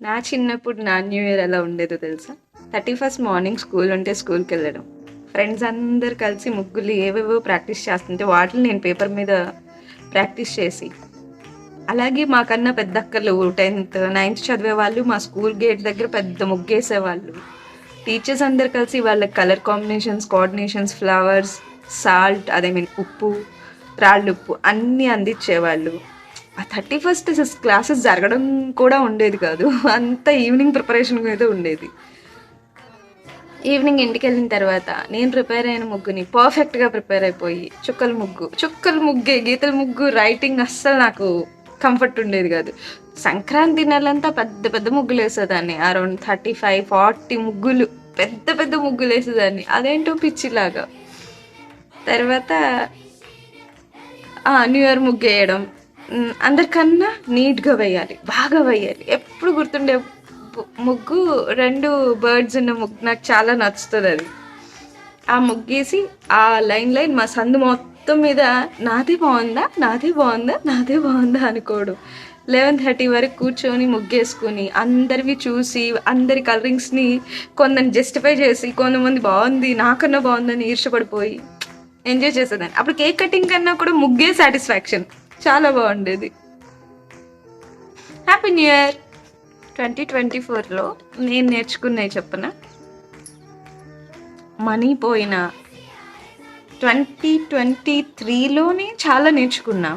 నా చిన్నప్పుడు నా న్యూ ఇయర్ ఎలా ఉండేదో తెలుసా? 31st మార్నింగ్ స్కూల్ ఉంటే స్కూల్కి వెళ్ళడం, ఫ్రెండ్స్ అందరు కలిసి ముగ్గులు ఏవేవో ప్రాక్టీస్ చేస్తుంటే వాటిని నేను పేపర్ మీద ప్రాక్టీస్ చేసి, అలాగే మాకన్నా పెద్ద అక్కలు 10th 9th చదివే వాళ్ళు మా స్కూల్ గేట్ దగ్గర పెద్ద ముగ్గేసేవాళ్ళు. టీచర్స్ అందరు కలిసి వాళ్ళ colour combinations, coordinations, flowers, salt అదే మీన్ ఉప్పు, రాళ్ళుప్పు అన్నీ అందించేవాళ్ళు. ఆ 31st క్లాసెస్ జరగడం కూడా ఉండేది కాదు. అంతా ఈవినింగ్ ప్రిపరేషన్ మీద ఉండేది. ఈవినింగ్ ఇంటికి వెళ్ళిన తర్వాత నేను ప్రిపేర్ అయిన ముగ్గుని పర్ఫెక్ట్గా ప్రిపేర్ అయిపోయి చుక్కల ముగ్గే, గీతల ముగ్గు, రైటింగ్ అస్సలు నాకు కంఫర్ట్ ఉండేది కాదు. సంక్రాంతి నెలంతా పెద్ద పెద్ద ముగ్గులు వేసేదాన్ని. అరౌండ్ 35-40 ముగ్గులు, పెద్ద పెద్ద ముగ్గులు వేసేదాన్ని. అదేంటో పిచ్చిలాగా. తర్వాత న్యూ ఇయర్ ముగ్గు వేయడం, అందరికన్నా నీట్గా వేయాలి, బాగా వేయాలి. ఎప్పుడు గుర్తుండే ముగ్గు 2 బర్డ్స్ ఉన్న ముగ్గు నాకు చాలా నచ్చుతుంది. అది ఆ ముగ్గేసి ఆ లైన్ మా సందు మొత్తం మీద నాదే బాగుందా, నాదే బాగుందా, నాదే బాగుందా అనుకోవడం. 11:30 వరకు కూర్చొని ముగ్గేసుకుని అందరివి చూసి అందరి కలరింగ్స్ని కొందరిని జస్టిఫై చేసి, కొంతమంది బాగుంది నాకన్నా బాగుందని ఈర్షపడిపోయి ఎంజాయ్ చేసేదాన్ని. అప్పుడు కేక్ కటింగ్ కన్నా కూడా ముగ్గే సాటిస్ఫాక్షన్. చాలా బాగుండేది. Happy new year. 2024లో నేను నేర్చుకున్నాయి చెప్పనా? మనీ పోయిన 2023లోనే చాలా నేర్చుకున్నా.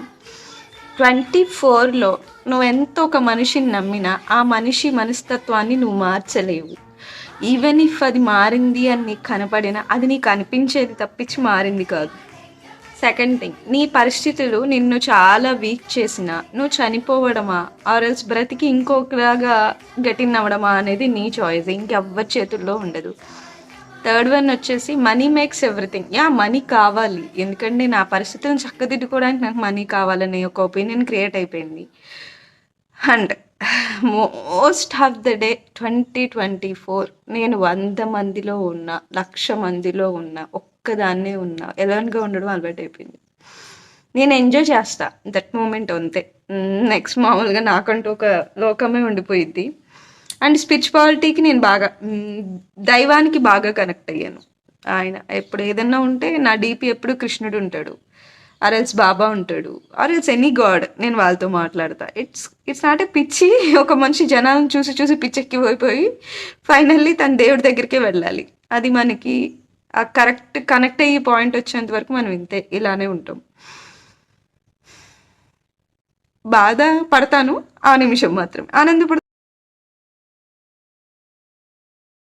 24లో నువ్వెంత ఒక మనిషిని నమ్మినా ఆ మనిషి మనస్తత్వాన్ని నువ్వు మార్చలేవు. ఈవెన్ ఇఫ్ అది మారింది అని నీకు కనపడినా అది నీకు అనిపించేది తప్పించి మారింది కాదు. సెకండ్ థింగ్, నీ పరిస్థితులు నిన్ను చాలా వీక్ చేసినా నువ్వు చనిపోవడమా ఆర్ఎల్స్ బ్రతికి ఇంకొకలాగా గెటిన్ అవ్వడమా అనేది నీ చాయిస్, ఇంకెవ్వరి చేతుల్లో ఉండదు. థర్డ్ వన్ వచ్చేసి మనీ మేక్స్ ఎవ్రీథింగ్. మనీ కావాలి, ఎందుకంటే నా పరిస్థితులను చక్కదిద్దుకోవడానికి నాకు మనీ కావాలనే ఒక ఒపీనియన్ క్రియేట్ అయిపోయింది. And most of the day 2024 నేను 100 మందిలో ఉన్నా, 1,00,000 మందిలో ఉన్నా, ఒక్కదాన్నే ఉన్నా, ఎలాన్గా ఉండడం అలవాటు అయిపోయింది. నేను ఎంజాయ్ చేస్తా దట్ మూమెంట్ అంతే. నెక్స్ట్ మామూలుగా నాకంటూ ఒక లోకమే ఉండిపోయిద్ది. అండ్ స్పిరిచువాలిటీకి నేను బాగా, దైవానికి బాగా కనెక్ట్ అయ్యాను. ఆయన ఎప్పుడు ఏదన్నా ఉంటే నా డీపీ ఎప్పుడు కృష్ణుడు ఉంటాడు, ఆర్ఎల్స్ బాబా ఉంటాడు, ఆర్ఎల్స్ ఎనీ గాడ్. నేను వాళ్ళతో మాట్లాడతా. ఇట్స్ నాట్ ఏ పిచ్చి. ఒక మనిషి జనాలను చూసి చూసి పిచ్చెక్కిపోయిపోయి ఫైనల్లీ తన దేవుడి దగ్గరికే వెళ్ళాలి. అది మనకి ఆ కనెక్ట్ అయ్యే పాయింట్ వచ్చేంత వరకు మనం ఇలానే ఉంటాం. బాధ పడతాను ఆ నిమిషం మాత్రం, ఆనందపడతాను